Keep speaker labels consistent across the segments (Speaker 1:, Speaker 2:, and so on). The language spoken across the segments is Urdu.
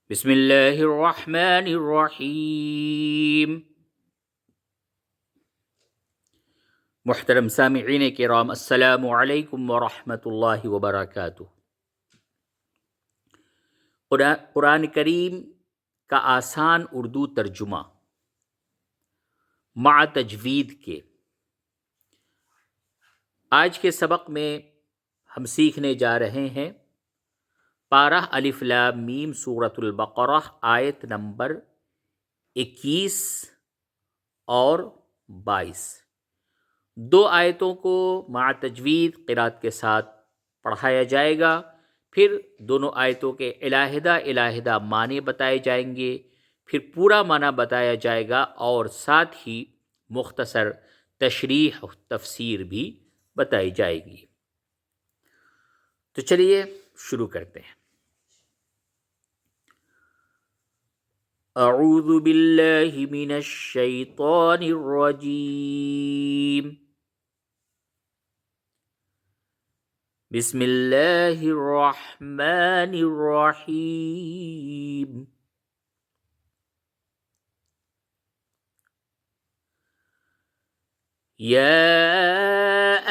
Speaker 1: بسم اللہ الرحمن الرحیم۔ محترم سامعین کرام، السلام علیکم ورحمۃ اللہ وبرکاتہ۔ قرآن کریم کا آسان اردو ترجمہ مع تجوید کے آج کے سبق میں ہم سیکھنے جا رہے ہیں پارہ الف لام میم سورۃ البقرہ آیت نمبر 21 اور 22۔ دو آیتوں کو مع تجوید قرات کے ساتھ پڑھایا جائے گا، پھر دونوں آیتوں کے علیحدہ معنی بتائے جائیں گے، پھر پورا معنی بتایا جائے گا اور ساتھ ہی مختصر تشریح و تفسیر بھی بتائی جائے گی۔ تو چلیے شروع کرتے ہیں۔ اعوذ باللہ من الشیطان الرجیم، بسم اللہ الرحمن الرحیم۔ یا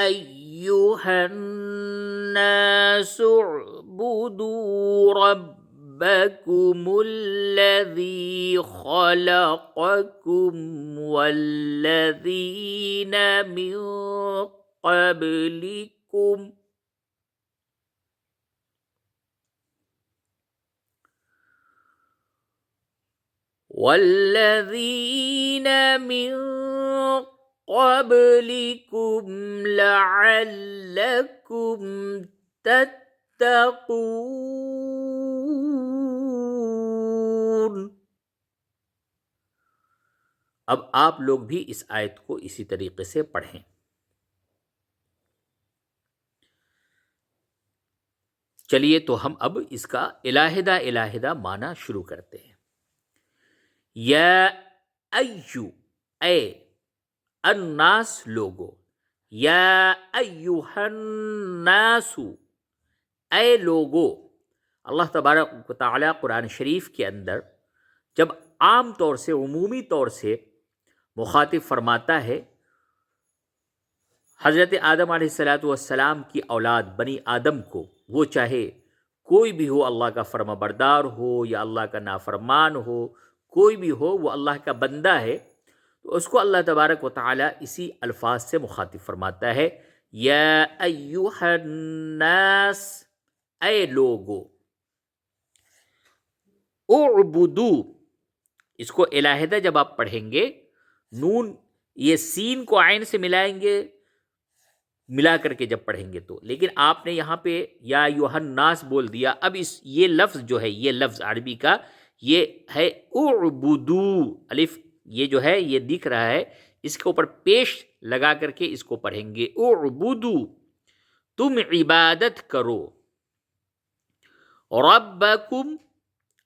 Speaker 1: ایہا الناس اعبدوا ربکم الذی خلقکم والذین من قبلکم لعلکم تتقون۔ اب آپ لوگ بھی اس آیت کو اسی طریقے سے پڑھیں۔ چلیے تو ہم اب اس کا علیحدہ معنی شروع کرتے ہیں۔ یا ایو، اے، الناس لوگو، یا ایہا الناس، اے لوگو۔ اللہ تبارک و تعالی قرآن شریف کے اندر جب عام طور سے، عمومی طور سے مخاطب فرماتا ہے حضرت آدم علیہ السلام کی اولاد بنی آدم کو، وہ چاہے کوئی بھی ہو، اللہ کا فرما بردار ہو یا اللہ کا نافرمان ہو، کوئی بھی ہو، وہ اللہ کا بندہ ہے، تو اس کو اللہ تبارک و تعالی اسی الفاظ سے مخاطب فرماتا ہے، یا ایہا الناس، اے لوگو۔ اعبدو، اس کو علیحدہ جب آپ پڑھیں گے، نون یہ سین کو عین سے ملائیں گے، ملا کر کے جب پڑھیں گے تو، لیکن آپ نے یہاں پہ یا ایہا الناس بول دیا۔ اب یہ لفظ جو ہے، یہ لفظ عربی کا یہ ہے اعبدو، الف یہ جو ہے یہ دکھ رہا ہے، اس کے اوپر پیش لگا کر کے اس کو پڑھیں گے، اعبدو، تم عبادت کرو، ربکم،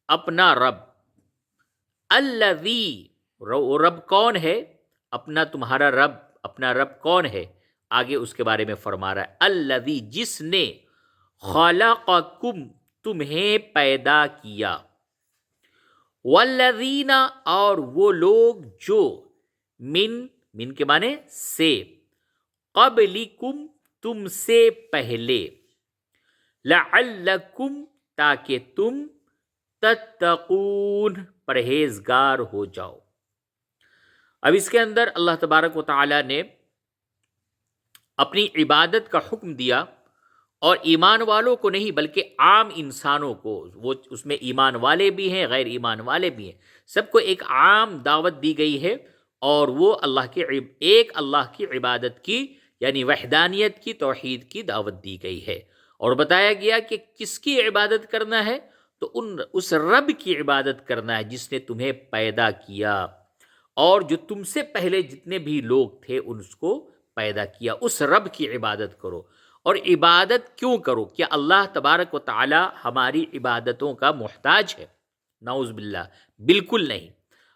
Speaker 1: اپنا رب، الذی، رب کون ہے؟ اپنا تمہارا رب، اپنا رب کون ہے؟ آگے اس کے بارے میں فرما رہا ہے، الذی، جس نے، خلقکم، تمہیں پیدا کیا، والذین، اور وہ لوگ جو، من کے معنی سے، قبلکم، تم سے پہلے، لعلکم، تاکہ تم، تتقون، پرہیزگار ہو جاؤ۔ اب اس کے اندر اللہ تبارک و تعالی نے اپنی عبادت کا حکم دیا، اور ایمان والوں کو نہیں بلکہ عام انسانوں کو، وہ اس میں ایمان والے بھی ہیں، غیر ایمان والے بھی ہیں، سب کو ایک عام دعوت دی گئی ہے، اور وہ اللہ کی عبادت کی، یعنی وحدانیت کی، توحید کی دعوت دی گئی ہے، اور بتایا گیا کہ کس کی عبادت کرنا ہے، تو اس رب کی عبادت کرنا ہے جس نے تمہیں پیدا کیا، اور جو تم سے پہلے جتنے بھی لوگ تھے ان کو پیدا کیا، اس رب کی عبادت کرو۔ اور عبادت کیوں کرو؟ کیا اللہ تبارک و تعالی ہماری عبادتوں کا محتاج ہے؟ نعوذ باللہ، بالکل نہیں۔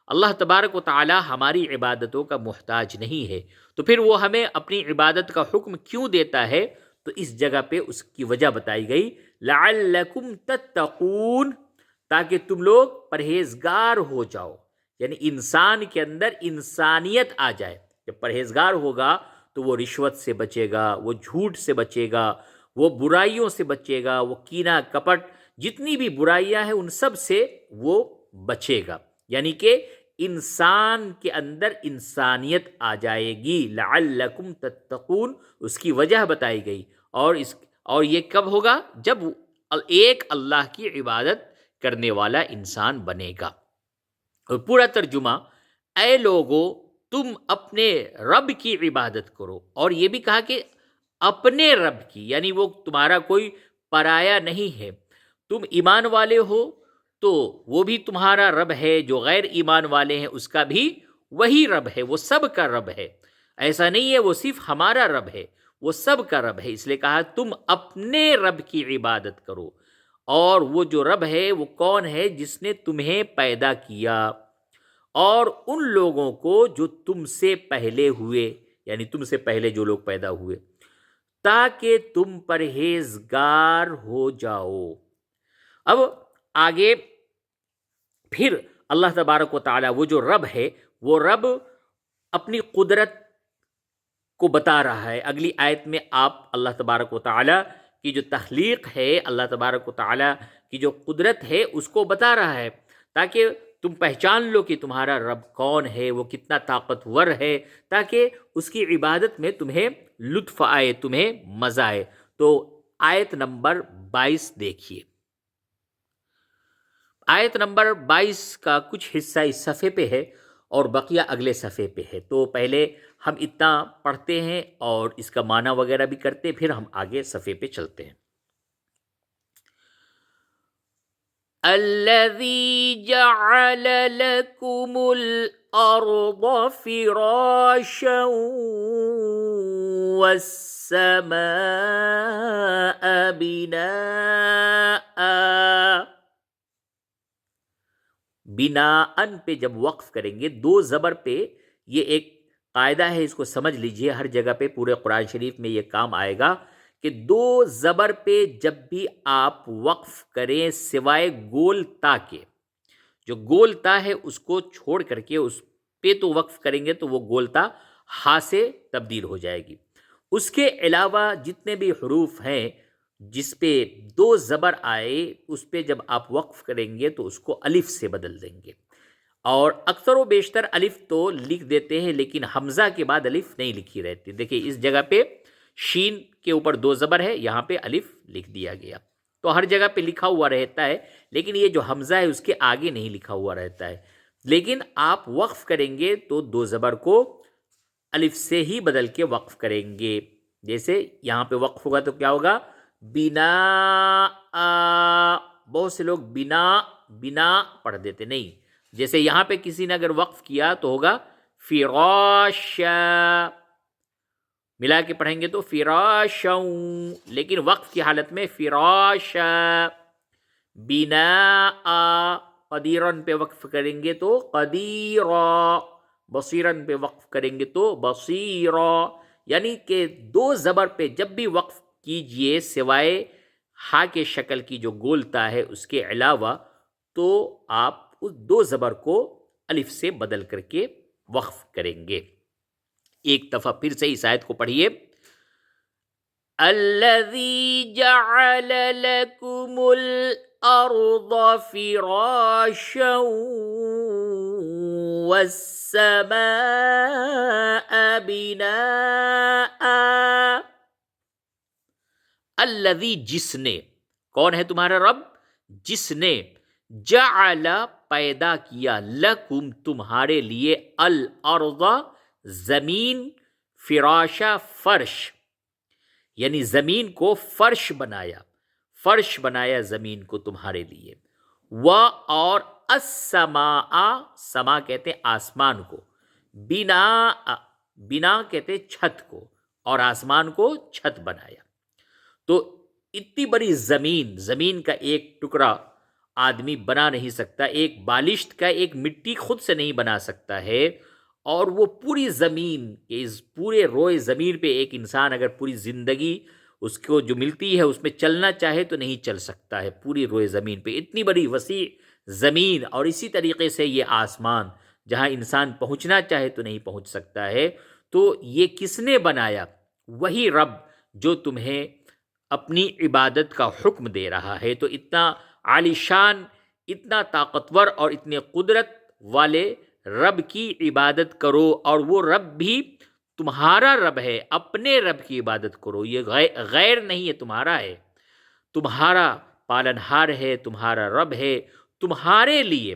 Speaker 1: اللہ تبارک و تعالی ہماری عبادتوں کا محتاج نہیں ہے، تو پھر وہ ہمیں اپنی عبادت کا حکم کیوں دیتا ہے؟ تو اس جگہ پہ اس کی وجہ بتائی گئی، لعلکم تتقون، تاکہ تم لوگ پرہیزگار ہو جاؤ، یعنی انسان کے اندر انسانیت آ جائے۔ جب پرہیزگار ہوگا تو وہ رشوت سے بچے گا، وہ جھوٹ سے بچے گا، وہ برائیوں سے بچے گا، وہ کینہ کپٹ جتنی بھی برائیاں ہیں ان سب سے وہ بچے گا، یعنی کہ انسان کے اندر انسانیت آ جائے گی۔ لعلکم تتقون، اس کی وجہ بتائی گئی، اور یہ کب ہوگا؟ جب ایک اللہ کی عبادت کرنے والا انسان بنے گا۔ اور پورا ترجمہ، اے لوگو تم اپنے رب کی عبادت کرو، اور یہ بھی کہا کہ اپنے رب کی، یعنی وہ تمہارا کوئی پرایا نہیں ہے۔ تم ایمان والے ہو تو وہ بھی تمہارا رب ہے، جو غیر ایمان والے ہیں اس کا بھی وہی رب ہے، وہ سب کا رب ہے۔ ایسا نہیں ہے وہ صرف ہمارا رب ہے، وہ سب کا رب ہے، اس لیے کہا تم اپنے رب کی عبادت کرو۔ اور وہ جو رب ہے وہ کون ہے؟ جس نے تمہیں پیدا کیا اور ان لوگوں کو جو تم سے پہلے ہوئے، یعنی تم سے پہلے جو لوگ پیدا ہوئے، تاکہ تم پرہیزگار ہو جاؤ۔ اب آگے پھر اللہ تبارک و تعالی، وہ جو رب ہے، وہ رب اپنی قدرت کو بتا رہا ہے۔ اگلی آیت میں آپ اللہ تبارک و تعالی کی جو تخلیق ہے، اللہ تبارک و تعالی کی جو قدرت ہے اس کو بتا رہا ہے، تاکہ تم پہچان لو کہ تمہارا رب کون ہے، وہ کتنا طاقتور ہے، تاکہ اس کی عبادت میں تمہیں لطف آئے، تمہیں مزہ آئے۔ تو آیت نمبر 22 دیکھیے۔ آیت نمبر 22 کا کچھ حصہ اس صفحے پہ ہے اور بقیہ اگلے صفحے پہ ہے، تو پہلے ہم اتنا پڑھتے ہیں اور اس کا معنی وغیرہ بھی کرتے، پھر ہم آگے صفحے پہ چلتے ہیں۔ الذی جعل لکم الارض فراشا والسماء بناء۔ بناءً پہ جب وقف کریں گے، دو زبر پہ، یہ ایک قاعدہ ہے، اس کو سمجھ لیجئے، ہر جگہ پہ پورے قرآن شریف میں یہ کام آئے گا کہ دو زبر پہ جب بھی آپ وقف کریں، سوائے گول تا کے، جو گول تا ہے اس کو چھوڑ کر کے اس پہ تو وقف کریں گے تو وہ گول تا ہا سے تبدیل ہو جائے گی۔ اس کے علاوہ جتنے بھی حروف ہیں جس پہ دو زبر آئے، اس پہ جب آپ وقف کریں گے تو اس کو الف سے بدل دیں گے، اور اکثر و بیشتر الف تو لکھ دیتے ہیں لیکن حمزہ کے بعد الف نہیں لکھی رہتی۔ دیکھیں اس جگہ پہ شین کے اوپر دو زبر ہے، یہاں پہ الف لکھ دیا گیا، تو ہر جگہ پہ لکھا ہوا رہتا ہے، لیکن یہ جو حمزہ ہے اس کے آگے نہیں لکھا ہوا رہتا ہے۔ لیکن آپ وقف کریں گے تو دو زبر کو الف سے ہی بدل کے وقف کریں گے۔ جیسے یہاں پہ وقف ہوگا تو کیا ہوگا؟ بنا، بہت سے لوگ بنا بنا پڑھ دیتے، نہیں، جیسے یہاں پہ کسی نے اگر وقف کیا تو ہوگا فراشا، ملا کے پڑھیں گے تو فراشا، لیکن وقف کی حالت میں فراشا۔ بنا، قدیرن پہ وقف کریں گے تو قدیرا، بصیرن پہ وقف کریں گے تو بصیرا، یعنی کہ دو زبر پہ جب بھی وقف کیجئے سوائے ہا کے شکل کی جو گولتا ہے اس کے علاوہ، تو آپ اس دو زبر کو الف سے بدل کر کے وقف کریں گے۔ ایک دفعہ پھر سے اس آیت کو پڑھیے۔ الذی جعل لکم الارض فراشا والسماء بناء۔ الذی، جس نے، کون ہے تمہارا رب؟ جس نے، جعل، پیدا کیا، لکم، تمہارے لیے، الارض، زمین، فراشا، فرش، یعنی زمین کو فرش بنایا، فرش بنایا زمین کو تمہارے لیے، اور السماء، سما کہتے ہیں آسمان کو، بنا کہتے ہیں چھت کو، اور آسمان کو چھت بنایا۔ تو اتنی بڑی زمین کا ایک ٹکڑا آدمی بنا نہیں سکتا، ایک بالشت کا ایک مٹی خود سے نہیں بنا سکتا ہے، اور وہ پوری زمین، اس پورے روئے زمین پہ ایک انسان اگر پوری زندگی اس کو جو ملتی ہے اس میں چلنا چاہے تو نہیں چل سکتا ہے پوری روئے زمین پہ، اتنی بڑی وسیع زمین، اور اسی طریقے سے یہ آسمان جہاں انسان پہنچنا چاہے تو نہیں پہنچ سکتا ہے. تو یہ کس نے بنایا؟ وہی رب جو تمہیں اپنی عبادت کا حکم دے رہا ہے. تو اتنا عالی شان، اتنا طاقتور اور اتنے قدرت والے رب کی عبادت کرو، اور وہ رب بھی تمہارا رب ہے، اپنے رب کی عبادت کرو. یہ غیر نہیں ہے، تمہارا ہے، تمہارا پالنہار ہے، تمہارا رب ہے تمہارے لیے.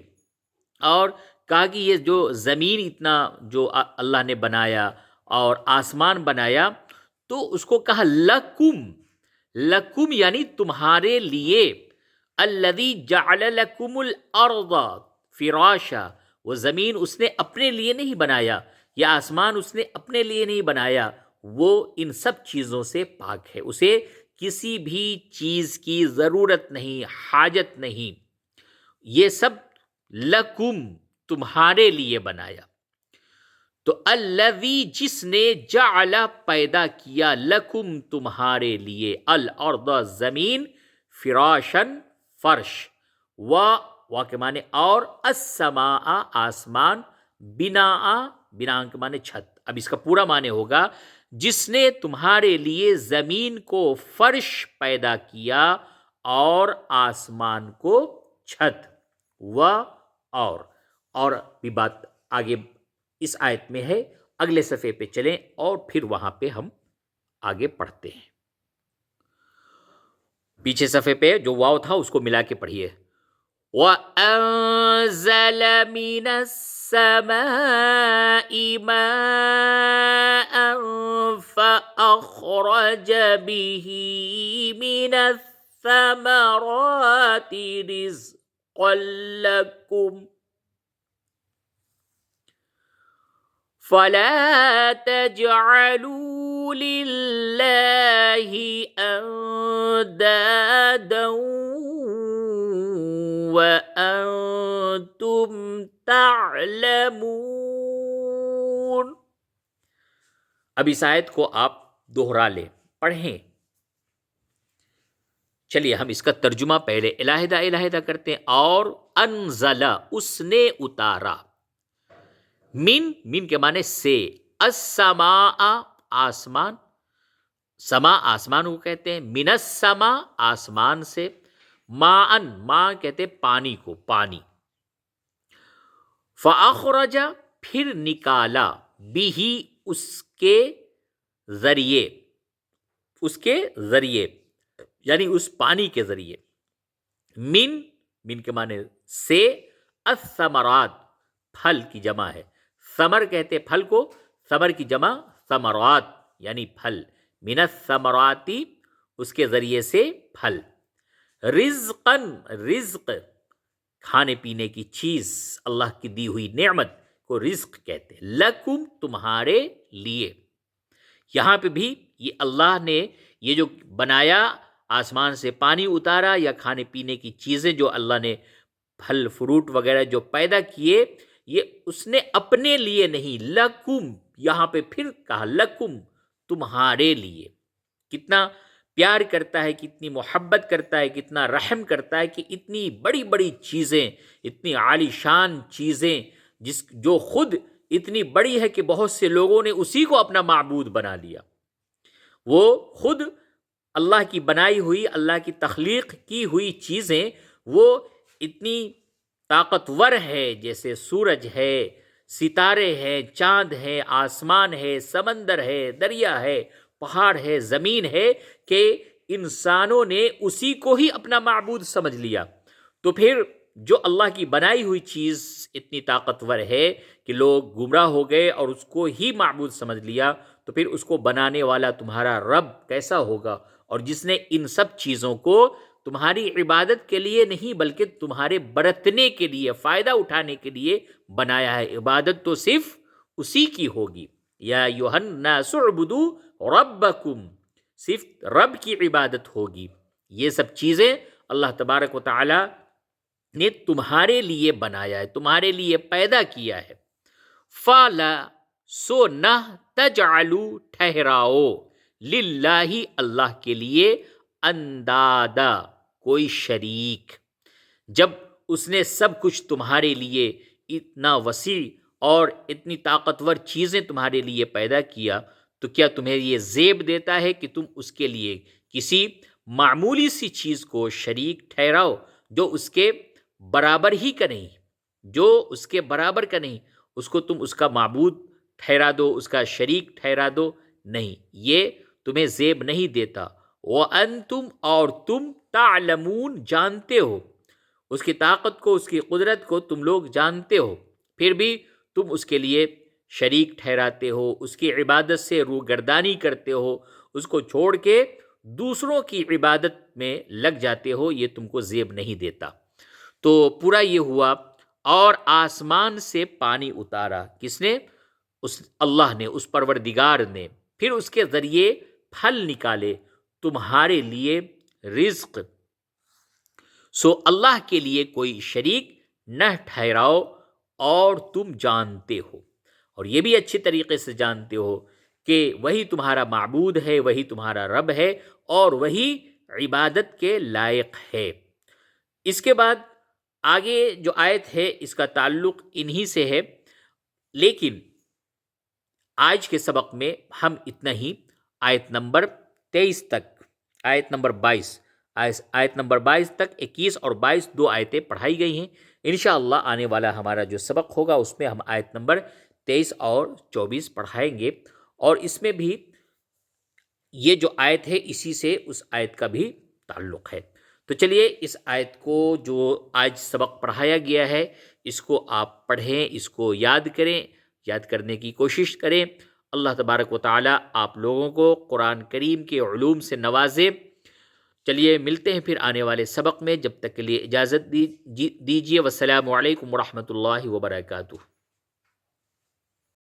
Speaker 1: اور کہا کہ یہ جو زمین اتنا جو اللہ نے بنایا اور آسمان بنایا، تو اس کو کہا لکم، لکم یعنی تمہارے لیے. الذی جعل لکم الارض فراشا، وہ زمین اس نے اپنے لیے نہیں بنایا، یا آسمان اس نے اپنے لیے نہیں بنایا، وہ ان سب چیزوں سے پاک ہے، اسے کسی بھی چیز کی ضرورت نہیں، حاجت نہیں. یہ سب لکم تمہارے لیے بنایا. تو الذی جس نے جعل پیدا کیا، لکم تمہارے لیے، الارض زمین، فراشن فرش، وا کے معنی اور، السماء آسمان، بناء بنا کے معنی چھت. اب اس کا پورا معنی ہوگا جس نے تمہارے لیے زمین کو فرش پیدا کیا اور آسمان کو چھت. اور بھی بات آگے اس آیت میں ہے، اگلے صفحے پہ چلیں اور پھر وہاں پہ ہم آگے پڑھتے ہیں. پیچھے صفحے پہ جو واو تھا اس کو ملا کے پڑھیے. وَأَنزَلَ مِنَ السَّمَاءِ مَاءً فَأَخْرَجَ بِهِ مِنَ الثَّمَرَاتِ رِزْقًا لَكُمْ فَلَا تَجْعَلُوا لِلَّهِ أَندَادًا وَأَنتُمْ تَعْلَمُونَ. اب اس آیت کو آپ دوہرا لیں، پڑھیں. چلیے ہم اس کا ترجمہ پہلے علیحدہ کرتے ہیں. اور انزل اس نے اتارا، من کے معنی سے، السماء آسمان، سما آسمان کو کہتے ہیں، من السما آسمان سے، ماء کہتے ہیں پانی کو، پانی. فاخرج پھر نکالا، بھی اس کے ذریعے یعنی اس پانی کے ذریعے، من کے معنی سے، الثمرات پھل کی جمع ہے، ثمر کہتے پھل کو، ثمر کی جمع ثمرات یعنی پھل، من الثمراتی اس کے ذریعے سے پھل. رزقاً رزق کھانے پینے کی چیز، اللہ کی دی ہوئی نعمت کو رزق کہتے ہیں. لکم تمہارے لیے. یہاں پہ بھی یہ اللہ نے یہ جو بنایا، آسمان سے پانی اتارا یا کھانے پینے کی چیزیں جو اللہ نے پھل فروٹ وغیرہ جو پیدا کیے، یہ اس نے اپنے لیے نہیں، لکم یہاں پہ پھر کہا لکم تمہارے لیے. کتنا پیار کرتا ہے، کتنی محبت کرتا ہے، کتنا رحم کرتا ہے کہ اتنی بڑی بڑی چیزیں، اتنی عالی شان چیزیں جو خود اتنی بڑی ہے کہ بہت سے لوگوں نے اسی کو اپنا معبود بنا لیا. وہ خود اللہ کی بنائی ہوئی، اللہ کی تخلیق کی ہوئی چیزیں وہ اتنی طاقتور ہے، جیسے سورج ہے، ستارے ہیں، چاند ہے، آسمان ہے، سمندر ہے، دریا ہے، پہاڑ ہے، زمین ہے، کہ انسانوں نے اسی کو ہی اپنا معبود سمجھ لیا. تو پھر جو اللہ کی بنائی ہوئی چیز اتنی طاقتور ہے کہ لوگ گمراہ ہو گئے اور اس کو ہی معبود سمجھ لیا، تو پھر اس کو بنانے والا تمہارا رب کیسا ہوگا؟ اور جس نے ان سب چیزوں کو تمہاری عبادت کے لیے نہیں بلکہ تمہارے برتنے کے لیے، فائدہ اٹھانے کے لیے بنایا ہے. عبادت تو صرف اسی کی ہوگی. یا ایھا الناس اعبدوا ربکم، صرف رب کی عبادت ہوگی. یہ سب چیزیں اللہ تبارک و تعالی نے تمہارے لیے بنایا ہے، تمہارے لیے پیدا کیا ہے. فَلَا سو نہ تجعلوا ٹھہراؤ، للہ اللہ کے لیے، اندادا کوئی شریک۔ جب اس نے سب کچھ تمہارے لیے اتنا وسیع اور اتنی طاقتور چیزیں تمہارے لیے پیدا کیا، تو کیا تمہیں یہ زیب دیتا ہے کہ تم اس کے لیے کسی معمولی سی چیز کو شریک ٹھہراؤ جو اس کے برابر ہی کا نہیں، جو اس کے برابر کا نہیں، اس کو تم اس کا معبود ٹھہرا دو، اس کا شریک ٹھہرا دو؟ نہیں، یہ تمہیں زیب نہیں دیتا۔ وَأَنْتُمْ اور تم تعلمون جانتے ہو، اس کی طاقت کو، اس کی قدرت کو تم لوگ جانتے ہو، پھر بھی تم اس کے لیے شریک ٹھہراتے ہو، اس کی عبادت سے روگردانی کرتے ہو، اس کو چھوڑ کے دوسروں کی عبادت میں لگ جاتے ہو۔ یہ تم کو زیب نہیں دیتا۔ تو پورا یہ ہوا، اور آسمان سے پانی اتارا، کس نے؟ اس اللہ نے، اس پروردگار نے، پھر اس کے ذریعے پھل نکالے تمہارے لیے رزق۔ سو اللہ کے لیے کوئی شریک نہ ٹھہراؤ، اور تم جانتے ہو، اور یہ بھی اچھی طریقے سے جانتے ہو کہ وہی تمہارا معبود ہے، وہی تمہارا رب ہے، اور وہی عبادت کے لائق ہے۔ اس کے بعد آگے جو آیت ہے اس کا تعلق انہی سے ہے، لیکن آج کے سبق میں ہم اتنا ہی، آیت نمبر 23 تک، آیت نمبر 22 تک، 21 اور 22 دو آیتیں پڑھائی گئی ہیں۔ انشاءاللہ آنے والا ہمارا جو سبق ہوگا اس میں ہم آیت نمبر 23 اور 24 پڑھائیں گے، اور اس میں بھی یہ جو آیت ہے اسی سے اس آیت کا بھی تعلق ہے۔ تو چلیے اس آیت کو جو آج سبق پڑھایا گیا ہے اس کو آپ پڑھیں، اس کو یاد کریں، یاد کرنے کی کوشش کریں۔ اللہ تبارک و تعالی آپ لوگوں کو قرآن کریم کے علوم سے نوازے۔ چلیے ملتے ہیں پھر آنے والے سبق میں، جب تک کے لیے اجازت دیجیے۔ والسلام علیکم ورحمۃ اللہ وبرکاتہ۔